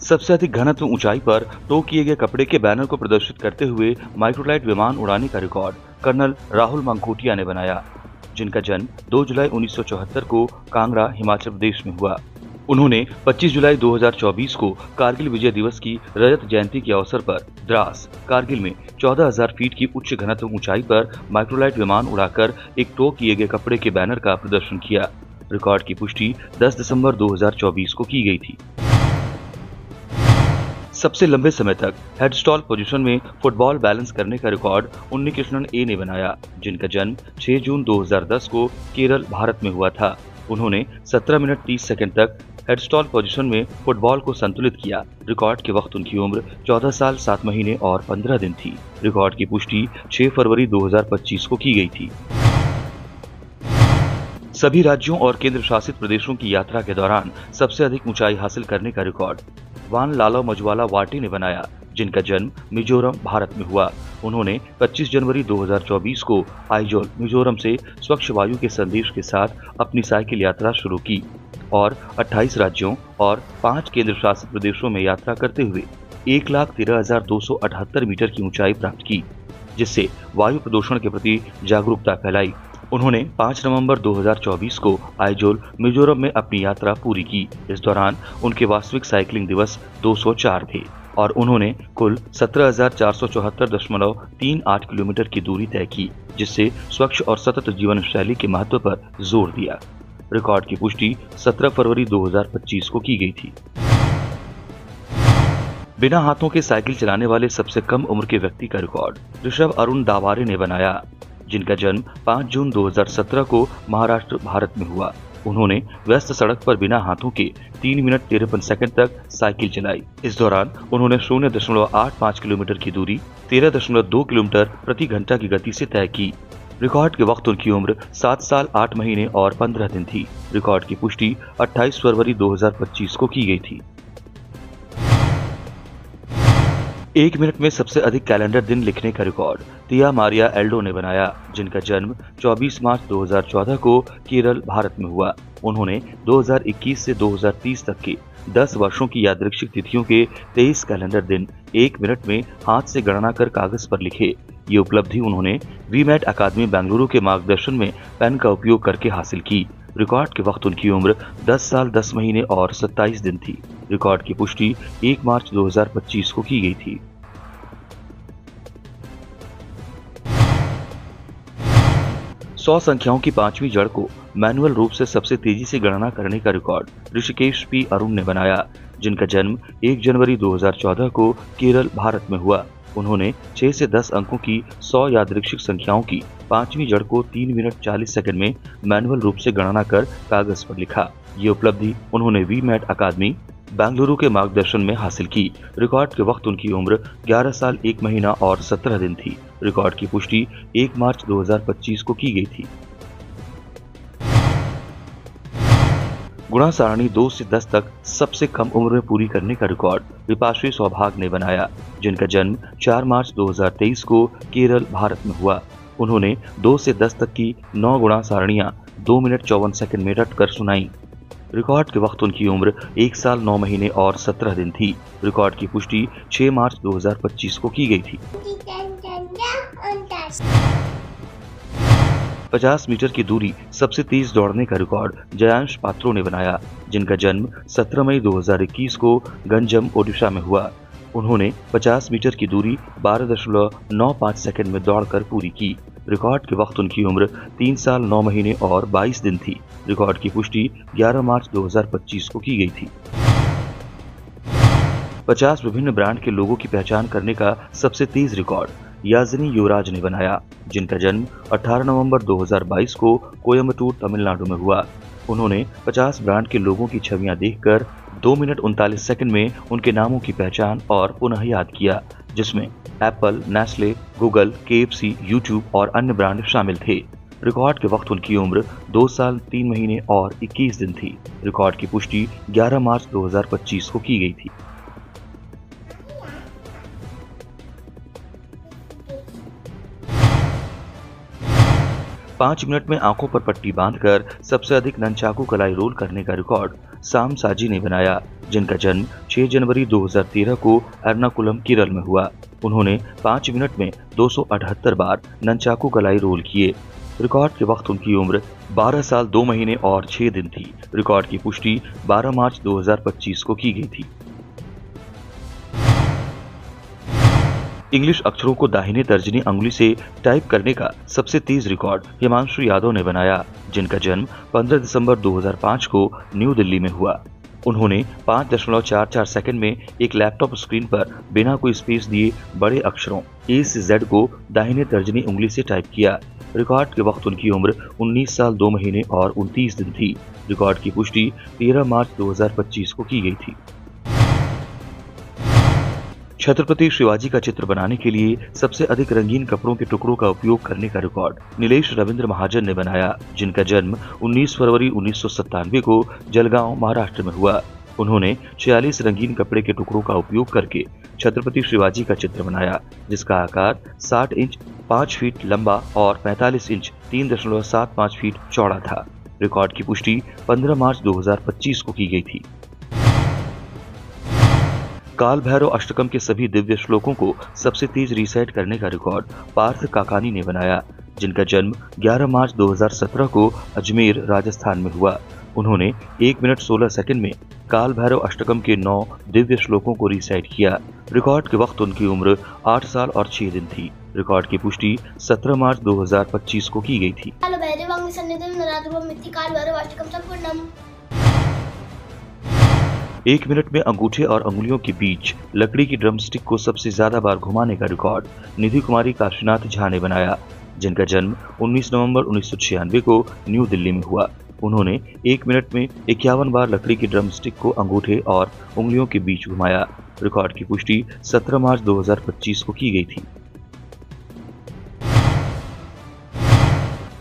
सबसे अधिक घनत्व ऊंचाई पर टो किए गए कपड़े के बैनर को प्रदर्शित करते हुए माइक्रोलाइट विमान उड़ाने का रिकॉर्ड कर्नल राहुल मंगकोटिया ने बनाया, जिनका जन्म 2 जुलाई 1974 को कांगड़ा, हिमाचल प्रदेश में हुआ। उन्होंने 25 जुलाई 2024 को कारगिल विजय दिवस की रजत जयंती के अवसर पर द्रास, कारगिल में 14,000 फीट की उच्च घनत्व ऊंचाई पर माइक्रोलाइट विमान उड़ाकर एक टो किए गए कपड़े के बैनर का प्रदर्शन किया। रिकॉर्ड की पुष्टि 10 दिसंबर 2024 को की गई थी। सबसे लंबे समय तक हेड स्टॉल पोजीशन में फुटबॉल बैलेंस करने का रिकॉर्ड उन्नीकृष्णन ए ने बनाया, जिनका जन्म 6 जून 2010 को केरल, भारत में हुआ था। उन्होंने 17 मिनट 30 सेकंड तक हेड स्टॉल पोजीशन में फुटबॉल को संतुलित किया। रिकॉर्ड के वक्त उनकी उम्र 14 साल 7 महीने और 15 दिन थी। रिकॉर्ड की पुष्टि 6 फरवरी 2025 को की गई थी। सभी राज्यों और केंद्र शासित प्रदेशों की यात्रा के दौरान सबसे अधिक ऊंचाई हासिल करने का रिकॉर्ड वान लालो मजवाला वाटी ने बनाया, जिनका जन्म मिजोरम, भारत में हुआ। उन्होंने 25 जनवरी 2024 को आइजोल, मिजोरम से स्वच्छ वायु के संदेश के साथ अपनी साइकिल यात्रा शुरू की और 28 राज्यों और 5 केंद्र शासित प्रदेशों में यात्रा करते हुए 1,13,278 मीटर की ऊंचाई प्राप्त की, जिससे वायु प्रदूषण के प्रति जागरूकता फैलाई। उन्होंने 5 नवंबर 2024 को आइजोल, मिजोरम में अपनी यात्रा पूरी की। इस दौरान उनके वास्तविक साइकिलिंग दिवस 204 थे और उन्होंने कुल 17,474.38 किलोमीटर की दूरी तय की, जिससे स्वच्छ और सतत जीवन शैली के महत्व पर जोर दिया। रिकॉर्ड की पुष्टि 17 फरवरी 2025 को की गई थी। बिना हाथों के साइकिल चलाने वाले सबसे कम उम्र के व्यक्ति का रिकॉर्ड ऋषभ अरुण दावारे ने बनाया, जिनका जन्म 5 जून 2017 को महाराष्ट्र, भारत में हुआ। उन्होंने व्यस्त सड़क पर बिना हाथों के 3 मिनट 53 सेकंड तक साइकिल चलाई। इस दौरान उन्होंने 0.85 किलोमीटर की दूरी 13.2 किलोमीटर प्रति घंटा की गति से तय की। रिकॉर्ड के वक्त उनकी उम्र 7 साल 8 महीने और 15 दिन थी। रिकॉर्ड की पुष्टि 28 फरवरी 2025 को की गई थी। 1 मिनट में सबसे अधिक कैलेंडर दिन लिखने का रिकॉर्ड तिया मारिया एल्डो ने बनाया, जिनका जन्म 24 मार्च 2014 को केरल, भारत में हुआ। उन्होंने 2021 से 2030 तक के 10 वर्षों की यादृच्छिक तिथियों के 23 कैलेंडर दिन 1 मिनट में हाथ से गणना कर कागज पर लिखे। ये उपलब्धि उन्होंने वीमैट अकादमी बेंगलुरु के मार्गदर्शन में पेन का उपयोग करके हासिल की। रिकॉर्ड के वक्त उनकी उम्र 10 साल 10 महीने और 27 दिन थी। रिकॉर्ड की पुष्टि 1 मार्च 2025 को की गई थी। सौ संख्याओं की 5वीं जड़ को मैनुअल रूप से सबसे तेजी से गणना करने का रिकॉर्ड ऋषिकेश पी अरुण ने बनाया, जिनका जन्म 1 जनवरी 2014 को केरल, भारत में हुआ। उन्होंने 6 से 10 अंकों की 100 यादृच्छिक संख्याओं की 5वीं जड़ को 3 मिनट 40 सेकंड में मैनुअल रूप से गणना कर कागज पर लिखा। ये उपलब्धि उन्होंने वीमैट अकादमी बेंगलुरु के मार्गदर्शन में हासिल की। रिकॉर्ड के वक्त उनकी उम्र 11 साल 1 महीना और 17 दिन थी। रिकॉर्ड की पुष्टि 1 मार्च 2025 को की गई थी। गुणा सारणी 2 से 10 तक सबसे कम उम्र में पूरी करने का रिकॉर्ड विपाश्री सौभाग ने बनाया, जिनका जन्म 4 मार्च 2023 को केरल, भारत में हुआ। उन्होंने 2 से 10 तक की 9 गुणा सारणियां 2 मिनट 54 सेकंड में रट कर सुनाई। रिकॉर्ड के वक्त उनकी उम्र 1 साल 9 महीने और 17 दिन थी। रिकॉर्ड की पुष्टि 6 मार्च 2025 को की गई थी। 50 मीटर की दूरी सबसे तेज दौड़ने का रिकॉर्ड जयांश पात्रो ने बनाया, जिनका जन्म 17 मई 2021 को गंजम, ओडिशा में हुआ। उन्होंने 50 मीटर की दूरी 12.95 सेकंड में दौड़कर पूरी की। रिकॉर्ड के वक्त उनकी उम्र 3 साल 9 महीने और 22 दिन थी। रिकॉर्ड की पुष्टि 11 मार्च 2025 को की गई थी। 50 विभिन्न ब्रांड के लोगों की पहचान करने का सबसे तेज रिकॉर्ड याजिनी युवराज ने बनाया, जिनका जन्म 18 नवंबर 2022 को कोयम्बटूर, तमिलनाडु में हुआ। उन्होंने 50 ब्रांड के लोगों की छवियां देखकर 2 मिनट 39 सेकंड में उनके नामों की पहचान और पुनः याद किया, जिसमें Apple, Nestle, Google, KFC, YouTube और अन्य ब्रांड शामिल थे। रिकॉर्ड के वक्त उनकी उम्र 2 साल 3 महीने और 21 दिन थी। रिकॉर्ड की पुष्टि 11 मार्च 2025 को की गई थी। 5 मिनट में आंखों पर पट्टी बांधकर सबसे अधिक ननचाकू कलाई रोल करने का रिकॉर्ड साम साजी ने बनाया, जिनका जन्म 6 जनवरी 2013 को एर्नाकुलम, केरल में हुआ। उन्होंने 5 मिनट में 278 बार ननचाकू कलाई रोल किए। रिकॉर्ड के वक्त उनकी उम्र 12 साल 2 महीने और 6 दिन थी। रिकॉर्ड की पुष्टि 12 मार्च 2025 को की गई थी। इंग्लिश अक्षरों को दाहिने तर्जनी अंगुली से टाइप करने का सबसे तेज रिकॉर्ड हिमांशु यादव ने बनाया, जिनका जन्म 15 दिसंबर 2005 को न्यू दिल्ली में हुआ। उन्होंने 5.44 सेकंड में एक लैपटॉप स्क्रीन पर बिना कोई स्पेस दिए बड़े अक्षरों ए से जेड को दाहिने तर्जनी उंगली से टाइप किया। रिकॉर्ड के वक्त उनकी उम्र 19 साल 2 महीने और 29 दिन थी। रिकॉर्ड की पुष्टि 13 मार्च 2025 को की गई थी। छत्रपति शिवाजी का चित्र बनाने के लिए सबसे अधिक रंगीन कपड़ों के टुकड़ों का उपयोग करने का रिकॉर्ड नीलेश रविंद्र महाजन ने बनाया, जिनका जन्म 19 फरवरी 1997 को जलगांव, महाराष्ट्र में हुआ। उन्होंने 46 रंगीन कपड़े के टुकड़ों का उपयोग करके छत्रपति शिवाजी का चित्र बनाया, जिसका आकार 60 इंच 5 फीट लंबा और 45 इंच 3.75 फीट चौड़ा था। रिकॉर्ड की पुष्टि 15 मार्च 2025 को की गई थी। काल भैरव अष्टकम के सभी दिव्य श्लोकों को सबसे तेज रीसेट करने का रिकॉर्ड पार्थ काकानी ने बनाया, जिनका जन्म 11 मार्च 2017 को अजमेर, राजस्थान में हुआ। उन्होंने 1 मिनट 16 सेकंड में काल भैरव अष्टकम के 9 दिव्य श्लोकों को रीसेट किया। रिकॉर्ड के वक्त उनकी उम्र 8 साल और 6 दिन थी। रिकॉर्ड की पुष्टि 17 मार्च 2025 को की गई थी। एक मिनट में अंगूठे और अंगुलियों के बीच लकड़ी की ड्रमस्टिक को सबसे ज्यादा बार घुमाने का रिकॉर्ड निधि कुमारी काशीनाथ झा ने बनाया, जिनका जन्म 19 नवंबर 1996 को न्यू दिल्ली में हुआ। उन्होंने 1 मिनट में 51 बार लकड़ी की ड्रमस्टिक को अंगूठे और उंगलियों के बीच घुमाया। रिकॉर्ड की पुष्टि 17 मार्च 2025 को की गई थी।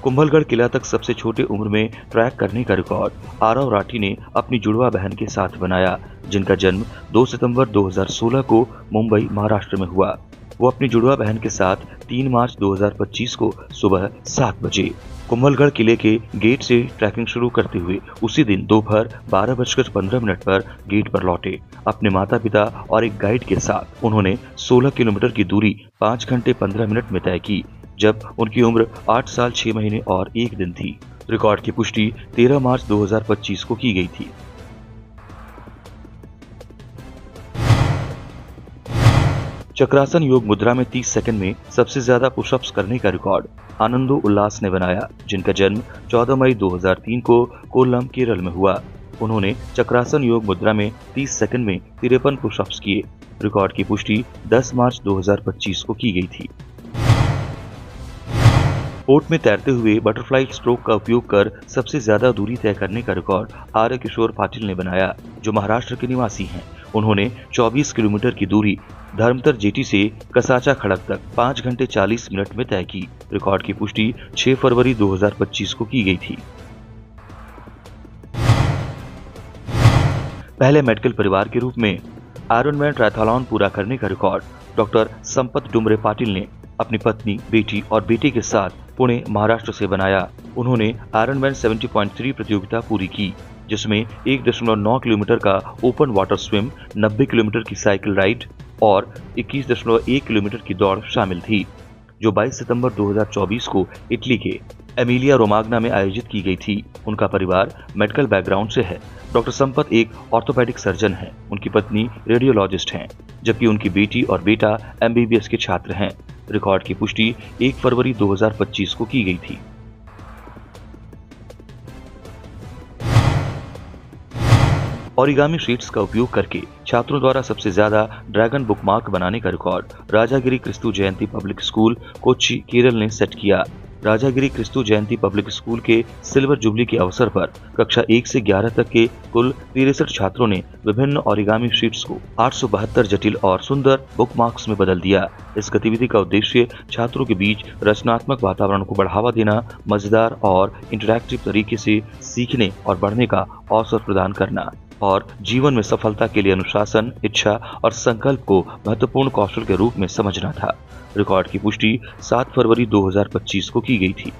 कुंभलगढ़ किला तक सबसे छोटे उम्र में ट्रैक करने का रिकॉर्ड आरव राठी ने अपनी जुड़वा बहन के साथ बनाया, जिनका जन्म 2 सितंबर 2016 को मुंबई, महाराष्ट्र में हुआ। वो अपनी जुड़वा बहन के साथ 3 मार्च 2025 को सुबह 7 बजे कुंभलगढ़ किले के गेट से ट्रैकिंग शुरू करते हुए उसी दिन दोपहर 12:15 पर गेट पर लौटे। अपने माता पिता और एक गाइड के साथ उन्होंने 16 किलोमीटर की दूरी 5 घंटे 15 मिनट में तय की, जब उनकी उम्र 8 साल 6 महीने और 1 दिन थी। रिकॉर्ड की पुष्टि 13 मार्च 2025 को की गई थी। चक्रासन योग मुद्रा में 30 सेकंड में सबसे ज्यादा पुशअप्स करने का रिकॉर्ड आनंदो उल्लास ने बनाया, जिनका जन्म 14 मई 2003 को कोल्लम, केरल में हुआ। उन्होंने चक्रासन योग मुद्रा में 30 सेकंड में 53 पुशअप्स किए। रिकॉर्ड की पुष्टि 10 मार्च 2025 को की गई थी। पोर्ट में तैरते हुए बटरफ्लाई स्ट्रोक का उपयोग कर सबसे ज्यादा दूरी तय करने का रिकॉर्ड आर्य किशोर पाटिल ने बनाया, जो महाराष्ट्र के निवासी हैं। उन्होंने 24 किलोमीटर की दूरी धर्मतर जेटी से कसाचा खड़क तक 5 घंटे 40 मिनट में तय की। रिकॉर्ड की पुष्टि 6 फरवरी 2025 को की गई थी। पहले मेडिकल परिवार के रूप में आयरनमैन ट्रायथलॉन पूरा करने का रिकॉर्ड डॉक्टर संपत डुमरे पाटिल ने अपनी पत्नी, बेटी और बेटे के साथ पुणे, महाराष्ट्र से बनाया। उन्होंने आयरनमैन 70.3 प्रतियोगिता पूरी की, जिसमें 1.9 किलोमीटर का ओपन वाटर स्विम, 90 किलोमीटर की साइकिल राइड और 21.1 किलोमीटर की दौड़ शामिल थी, जो 22 सितंबर 2024 को इटली के एमिलिया रोमाग्ना में आयोजित की गई थी। उनका परिवार मेडिकल बैकग्राउंड से है। डॉक्टर संपत एक ऑर्थोपेडिक सर्जन हैं। उनकी पत्नी रेडियोलॉजिस्ट हैं, जबकि उनकी बेटी और बेटा MBBS के छात्र हैं। रिकॉर्ड की पुष्टि 1 फरवरी 2025 को की गई थी। ओरिगामी शीट्स का उपयोग करके छात्रों द्वारा सबसे ज्यादा ड्रैगन बुकमार्क बनाने का रिकॉर्ड राजागिरी क्रिस्तु जयंती पब्लिक स्कूल, कोच्चि, केरल ने सेट किया। राजागिरी क्रिस्तु जयंती पब्लिक स्कूल के सिल्वर जुबली के अवसर पर कक्षा 1 से 11 तक के कुल 63 छात्रों ने विभिन्न ओरिगामी शीट्स को 872 जटिल और सुंदर बुकमार्क्स में बदल दिया। इस गतिविधि का उद्देश्य छात्रों के बीच रचनात्मक वातावरण को बढ़ावा देना, मजेदार और इंटरैक्टिव तरीके से सीखने और बढ़ने का अवसर प्रदान करना और जीवन में सफलता के लिए अनुशासन, इच्छा और संकल्प को महत्वपूर्ण कौशल के रूप में समझना था। रिकॉर्ड की पुष्टि 7 फरवरी 2025 को की गई थी।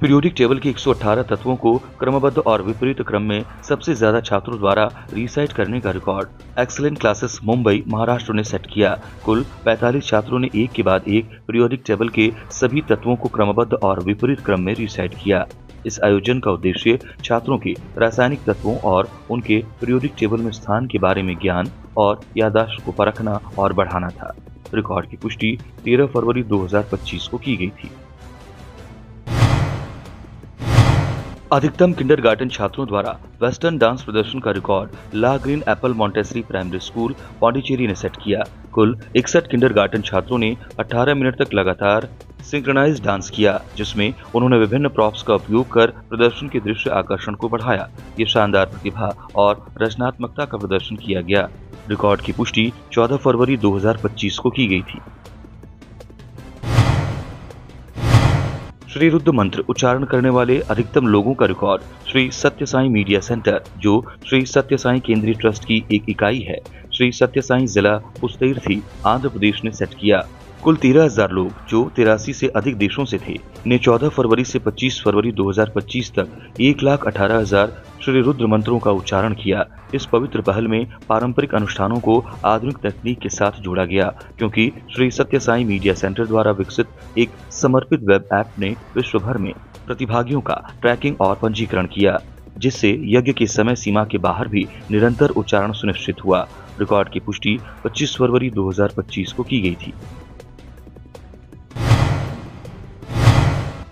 पीरियोडिक टेबल के 118 तत्वों को क्रमबद्ध और विपरीत क्रम में सबसे ज्यादा छात्रों द्वारा रिसाइट करने का record excellent classes Mumbai Maharashtra ने सेट किया। कुल 45 छात्रों ने एक के बाद एक पीरियोडिक टेबल के सभी तत्वों को क्रमबद्ध और विपरीत क्रम में रिसाइट किया। इस आयोजन का उद्देश्य छात्रों के रासायनिक तत्वों और उनके पीरियोडिक टेबल में स्थान के बारे में ज्ञान और याददाश्त को परखना और बढ़ाना था। रिकॉर्ड की पुष्टि 13 फरवरी 2025 को की गई थी। अधिकतम किंडरगार्टन छात्रों द्वारा वेस्टर्न डांस प्रदर्शन का record La Green Apple Montessori primary school Pondicherry ने सेट किया। कुल 61 किंडरगार्टन छात्रों ने 18 मिनट तक लगातार सिंक्रोनाइज डांस किया, जिसमें उन्होंने विभिन्न प्रॉप्स का उपयोग कर प्रदर्शन के दृश्य आकर्षण को बढ़ाया। ये शानदार प्रतिभा और रचनात्मकता का प्रदर्शन किया गया। रिकॉर्ड की पुष्टि 14 फरवरी 2025 को की गई थी। श्री रुद्र मंत्र उच्चारण करने वाले अधिकतम लोगों का रिकॉर्ड श्री सत्य साई मीडिया सेंटर, जो श्री सत्य साई केंद्रीय ट्रस्ट की एक इकाई है, श्री सत्य साई जिला पुस्तेरथी आंध्र प्रदेश ने सेट किया। कुल 13,000 लोग जो 83 से अधिक देशों से थे ने 14 फरवरी से 25 फरवरी 2025 तक 1,18,000 श्री रुद्र मंत्रों का उच्चारण किया। इस पवित्र पहल में पारंपरिक अनुष्ठानों को आधुनिक तकनीक के साथ जोड़ा गया, क्योंकि श्री सत्य साई मीडिया सेंटर द्वारा विकसित एक समर्पित वेब ऐप ने विश्व भर में प्रतिभागियों का ट्रैकिंग और पंजीकरण किया, जिससे यज्ञ की समय सीमा के बाहर भी निरंतर उच्चारण सुनिश्चित हुआ। रिकॉर्ड की पुष्टि 25 फरवरी 2025 को की गई थी।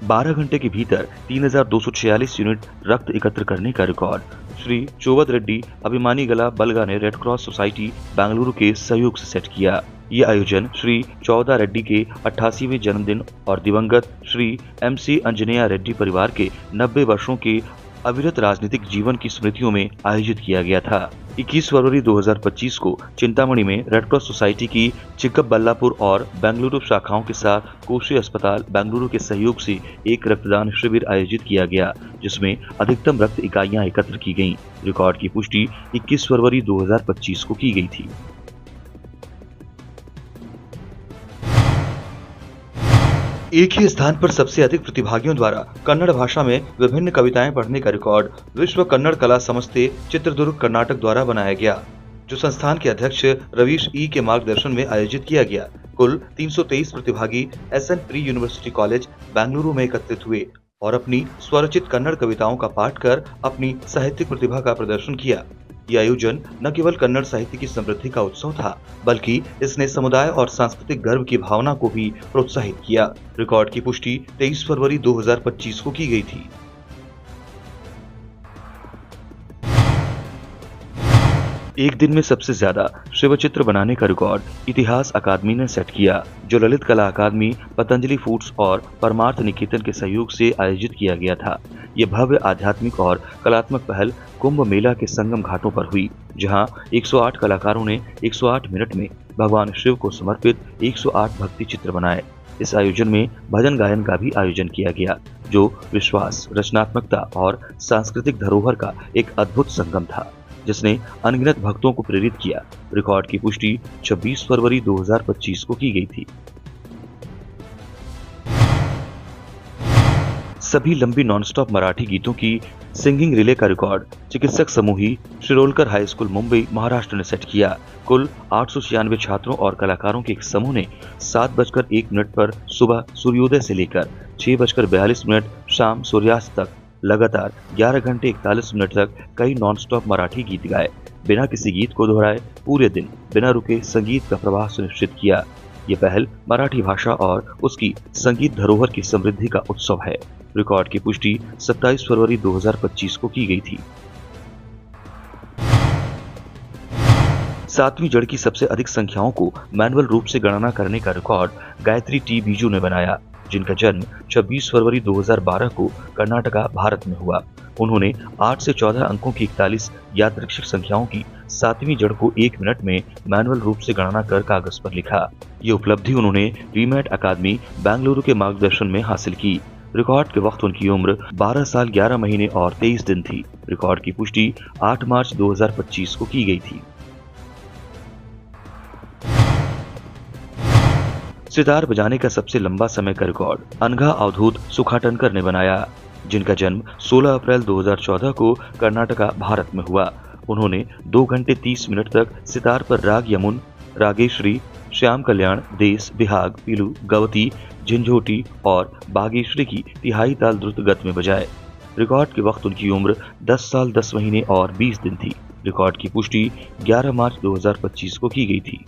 12 घंटे के भीतर 3,246 यूनिट रक्त एकत्र करने का रिकॉर्ड श्री चोवद रेड्डी अभिमानी गला बलगा ने रेड क्रॉस सोसाइटी बेंगलुरु के सहयोग से सेट किया। ये आयोजन श्री चौदा रेड्डी के 88वें जन्मदिन और दिवंगत श्री MC अंजनेया रेड्डी परिवार के 90 वर्षों के अविरत राजनीतिक जीवन की स्मृतियों में आयोजित किया गया था। 21 फरवरी 2025 को चिंतामणि में रेड क्रॉस सोसाइटी की चिक्कबल्लापुर और बेंगलुरु शाखाओं के साथ कोशी अस्पताल बेंगलुरु के सहयोग से एक रक्तदान शिविर आयोजित किया गया, जिसमें अधिकतम रक्त इकाइयां एकत्र की गईं। रिकॉर्ड की पुष्टि 21 फरवरी 2025 को की गई थी। एक ही स्थान पर सबसे अधिक प्रतिभागियों द्वारा कन्नड़ भाषा में विभिन्न कविताएं पढ़ने का रिकॉर्ड विश्व कन्नड़ कला संस्थे चित्रदुर्ग कर्नाटक द्वारा बनाया गया, जो संस्थान के अध्यक्ष रवीश ई के मार्गदर्शन में आयोजित किया गया। कुल 323 प्रतिभागी SN pre university college Bengaluru में एकत्रित हुए और अपनी स्वरचित कन्नड़ कविताओं का पाठ कर अपनी साहित्यिक प्रतिभा का प्रदर्शन किया। यह आयोजन न केवल कन्नड़ साहित्य की समृद्धि का उत्सव था, बल्कि इसने समुदाय और सांस्कृतिक गर्व की भावना को भी प्रोत्साहित किया। रिकॉर्ड की पुष्टि 23 फरवरी 2025 को की गई थी। एक दिन में सबसे ज्यादा शिवचित्र बनाने का रिकॉर्ड इतिहास अकादमी ने सेट किया, जो ललित कला अकादमी, पतंजलि फूड्स और परमार्थ निकेतन के सहयोग से आयोजित किया गया था। ये भव्य आध्यात्मिक और कलात्मक पहल कुंभ मेला के संगम घाटों पर हुई, जहां 108 कलाकारों ने 108 मिनट में भगवान शिव को समर्पित 108 भक्ति चित्र बनाए। इस आयोजन में भजन गायन का भी आयोजन किया गया, जो विश्वास, रचनात्मकता और सांस्कृतिक धरोहर का एक अद्भुत संगम था, जिसने अनगिनत भक्तों को प्रेरित किया। रिकॉर्ड की पुष्टि 26 फरवरी 2025 को की गई थी। सभी लंबी नॉनस्टॉप मराठी गीतों की सिंगिंग रिले का रिकॉर्ड चिकित्सक समूही शिरोलकर हाई स्कूल मुंबई महाराष्ट्र ने सेट किया। कुल 896 छात्रों और कलाकारों के एक समूह ने 7:01 पर सुबह सूर्योदय से लेकर 6:42 शाम सूर्यास्त तक लगातार 11 घंटे 41 मिनट तक कई नॉनस्टॉप मराठी गीत गाए। बिना किसी गीत को दोहराए पूरे दिन बिना रुके संगीत का प्रवाह सुनिश्चित किया। ये पहल मराठी भाषा और उसकी संगीत धरोहर की समृद्धि का उत्सव है। रिकॉर्ड की पुष्टि 27 फरवरी 2025 को की गई थी। 7वीं जड़ की सबसे अधिक संख्याओं को मैनुअल रूप से गणना करने का रिकॉर्ड गायत्री टी बीजू ने बनाया, जिनका जन्म 26 फरवरी 2012 को कर्नाटका, भारत में हुआ। उन्होंने 8 से 14 अंकों की 41 यादृच्छिक संख्याओं की 7वीं जड़ को 1 मिनट में मैनुअल रूप से गणना कर कागज पर लिखा। ये उपलब्धि उन्होंने रीमैट अकादमी बेंगलुरु के मार्गदर्शन में हासिल की। रिकॉर्ड के वक्त उनकी उम्र 12 साल 11 महीने और 23 दिन थी। रिकॉर्ड की पुष्टि 8 मार्च 2025 को की गई थी। सितार बजाने का सबसे लंबा समय का रिकॉर्ड अनघा अवधूत सुखाटनकर ने बनाया, जिनका जन्म 16 अप्रैल 2014 को कर्नाटका, भारत में हुआ। उन्होंने 2 घंटे 30 मिनट तक सितार पर राग यमुन, रागेश्वरी, श्याम कल्याण, देस, बिहाग, पीलू, गवती, झंझोटी और बागेश्वरी की तिहाई ताल द्रुत गति में बजाए। रिकॉर्ड के वक्त उनकी उम्र 10 साल 10 महीने और 20 दिन थी। रिकॉर्ड की पुष्टि 11 मार्च 2025 को की गई थी।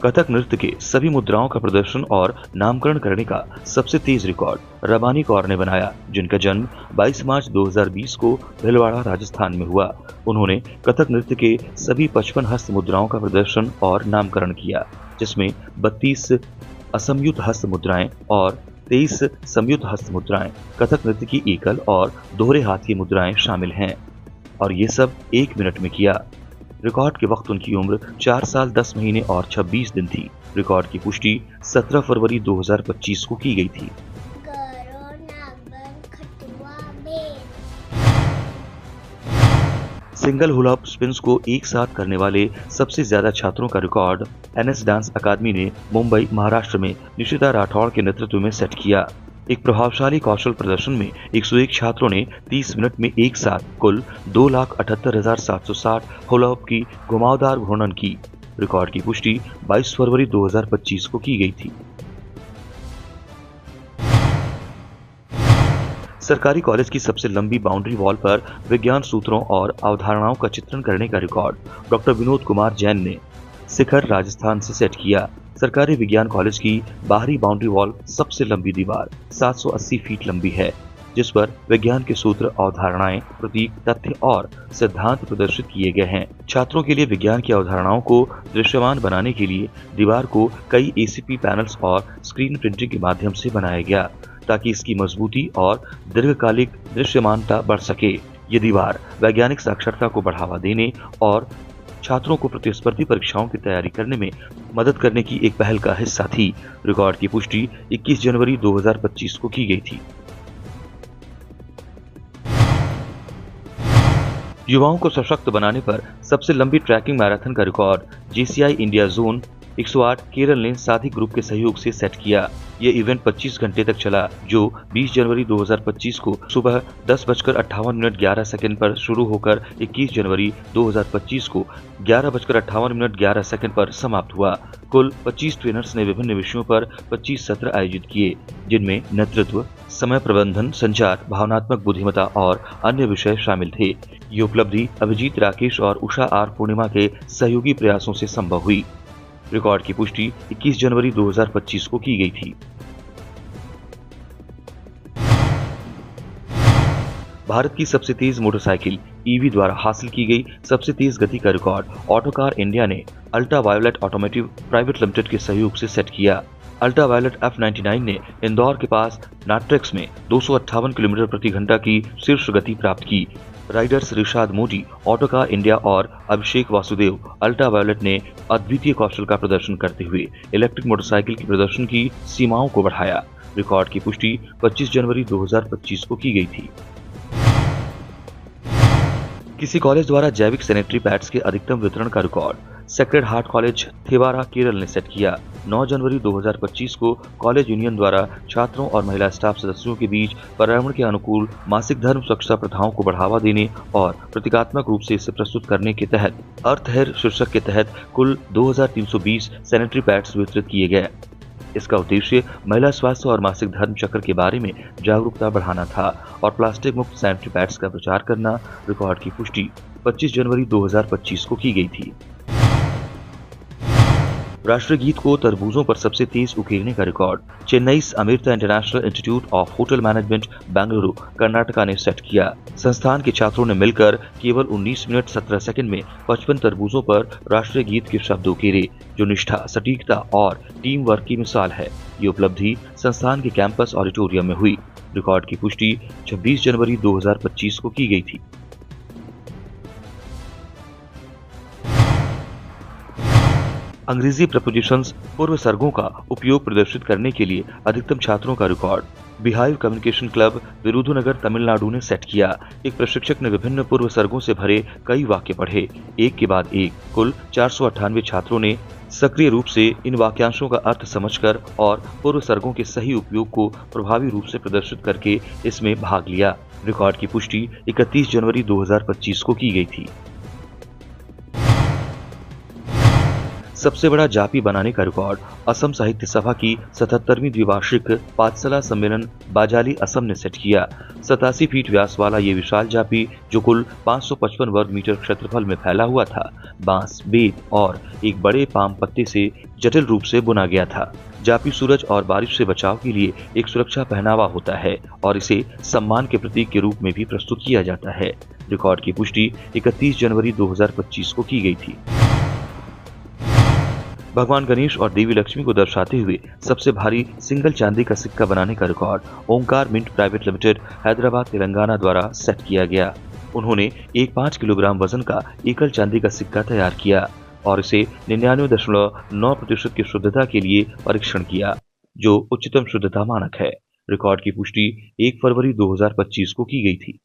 कथक नृत्य के सभी मुद्राओं का प्रदर्शन और नामकरण करने का सबसे तेज रिकॉर्ड रबानी कौर ने बनाया, जिनका जन्म 22 मार्च 2020 को भीलवाड़ा, राजस्थान में हुआ। उन्होंने कथक नृत्य के सभी 55 हस्त मुद्राओं का प्रदर्शन और नामकरण किया, जिसमें 32 असंयुक्त हस्त मुद्राएं और 23 संयुक्त हस्त मुद्राएं, कथक नृत्य की एकल और दोहरे हाथ की मुद्राएं शामिल हैं, और ये सब 1 मिनट में किया। रिकॉर्ड के वक्त उनकी उम्र 4 साल 10 महीने और 26 दिन थी। रिकॉर्ड की पुष्टि 17 फरवरी 2025 को की गई थी। सिंगल हुला स्पिन्स को एक साथ करने वाले सबसे ज्यादा छात्रों का रिकॉर्ड एनएस डांस अकादमी ने मुंबई, महाराष्ट्र में निशिता राठौड़ के नेतृत्व में सेट किया। एक प्रभावशाली कौशल प्रदर्शन में 101 छात्रों ने 30 मिनट में एक साथ कुल 2,78,760 हुला हुप की घुमावदार घूर्णन की। रिकॉर्ड की पुष्टि 22 फरवरी 2025 को की गई थी। सरकारी कॉलेज की सबसे लंबी बाउंड्री वॉल पर विज्ञान सूत्रों और अवधारणाओं का चित्रण करने का रिकॉर्ड डॉक्टर विनोद कुमार जैन ने शिखर, राजस्थान से सेट किया। सरकारी विज्ञान कॉलेज की बाहरी बाउंड्री वॉल सबसे लंबी दीवार 780 फीट लंबी है, जिस पर विज्ञान के सूत्र, अवधारणाएं, प्रतीक, तथ्य और सिद्धांत प्रदर्शित किए गए हैं। छात्रों के लिए विज्ञान की अवधारणाओं को दृश्यमान बनाने के लिए दीवार को कई एसीपी पैनल्स और स्क्रीन प्रिंटिंग के माध्यम से बनाया गया, ताकि इसकी मजबूती और दीर्घकालिक दृश्यमानता बढ़ सके। ये दीवार वैज्ञानिक साक्षरता को बढ़ावा देने और छात्रों को प्रतिस्पर्धी परीक्षाओं की तैयारी करने में मदद करने की एक पहल का हिस्सा थी। रिकॉर्ड की पुष्टि 21 जनवरी 2025 को की गई थी। युवाओं को सशक्त बनाने पर सबसे लंबी ट्रैकिंग मैराथन का record JCI India zone 108 Kerala ने साथी ग्रुप के सहयोग से सेट किया। ये इवेंट 25 घंटे तक चला, जो 20 जनवरी 2025 को सुबह 10:58 पर शुरू होकर 21 जनवरी 2025 को 11:58 पर समाप्त हुआ। कुल 25 ट्रेनर्स ने विभिन्न विषयों पर 25 सत्र आयोजित किए, जिनमें नेतृत्व, समय प्रबंधन, संचार, भावनात्मक बुद्धिमत्ता और अन्य विषय शामिल थे। ये उपलब्धि अभिजीत राकेश और उषा आर पूर्णिमा के सहयोगी प्रयासों से संभव हुई। रिकॉर्ड की पुष्टि 21 जनवरी 2025 को की गई थी। भारत की सबसे तेज मोटरसाइकिल ईवी द्वारा हासिल की गई सबसे तेज गति का रिकॉर्ड ऑटोकार इंडिया ने ultra violet automotive private limited के सहयोग से सेट किया। अल्ट्रा वायोलेट F99 ने इंदौर के पास नाट्रेक्स में 258 किलोमीटर प्रति घंटा की शीर्ष गति प्राप्त की। Riders Rishad Modi, Autocar India और अभिषेक वासुदेव अल्ट्रा वायोलेट ने अद्वितीय कौशल का प्रदर्शन करते हुए इलेक्ट्रिक मोटरसाइकिल के प्रदर्शन की सीमाओं को बढ़ाया। रिकॉर्ड की पुष्टि 25 जनवरी 2025 को की गई थी। किसी कॉलेज द्वारा जैविक सैनिटरी पैड्स के अधिकतम वितरण का record Sacred Heart College Thevara, Kerala ने सेट किया। 9 जनवरी 2025 को कॉलेज यूनियन द्वारा छात्रों और महिला स्टाफ सदस्यों के बीच पर्यावरण के अनुकूल मासिक धर्म स्वच्छता प्रथाओं को बढ़ावा देने और प्रतीकात्मक रूप से इसे प्रस्तुत करने के तहत अर्थ हेयर शीर्षक के तहत कुल 2320 सैनिटरी पैड्स वितरित किए गए। इसका उद्देश्य महिला स्वास्थ्य और मासिक धर्म चक्र के बारे में जागरूकता बढ़ाना था और प्लास्टिक मुक्त सैनिटरी पैड्स का प्रचार करना। रिकॉर्ड की पुष्टि 25 जनवरी 2025 को की गई थी। राष्ट्रीय गीत को तरबूजों पर सबसे तेज उकेरने का record Chennai Amrita international institute of hotel management, Bengaluru, Karnataka ने सेट किया। संस्थान के छात्रों ने मिलकर केवल 19 मिनट 17 सेकंड में 55 तरबूजों पर राष्ट्रीय गीत के शब्द उकेरे, जो निष्ठा, सटीकता और टीम वर्क की मिसाल है। ये उपलब्धि संस्थान के कैंपस ऑडिटोरियम में हुई। रिकॉर्ड की पुष्टि 26 जनवरी 2025 को की गई थी। अंग्रेजी प्रपोजिशंस पूर्व सर्गों का उपयोग प्रदर्शित करने के लिए अधिकतम छात्रों का record beehive communication club, Virudhunagar, Tamil Nadu ने सेट किया। एक प्रशिक्षक ने विभिन्न पूर्व सर्गों से भरे कई वाक्य पढ़े, एक के बाद एक। कुल 498 छात्रों ने सक्रिय रूप से इन वाक्यांशों का अर्थ समझकर और पूर्व सर्गों के सही उपयोग को प्रभावी रूप से प्रदर्शित करके इसमें भाग लिया। रिकॉर्ड की पुष्टि 31 जनवरी 2025 को की गई थी। सबसे बड़ा जापी बनाने का रिकॉर्ड असम साहित्य सभा की 77वीं द्विवार्षिक पाठशाला सम्मेलन बाजाली असम ने सेट किया। 87 फीट व्यास वाला ये विशाल जापी, जो कुल 555 वर्ग मीटर क्षेत्रफल में फैला हुआ था, बांस, बेत और एक बड़े पाम पत्ते से जटिल रूप से बुना गया था। जापी सूरज और बारिश से बचाव के लिए एक सुरक्षा पहनावा होता है और इसे सम्मान के प्रतीक के रूप में भी प्रस्तुत किया जाता है। रिकॉर्ड की पुष्टि 31 जनवरी 2025 को की गई थी। भगवान गणेश और देवी लक्ष्मी को दर्शाते हुए सबसे भारी सिंगल चांदी का सिक्का बनाने का record Omkar mint private limited, Hyderabad, Telangana द्वारा सेट किया गया। उन्होंने एक 5 किलोग्राम वजन का एकल चांदी का सिक्का तैयार किया और इसे 99.9% की शुद्धता के लिए परीक्षण किया, जो उच्चतम शुद्धता मानक है। रिकॉर्ड की पुष्टि 1 फरवरी 2025 को की गई थी।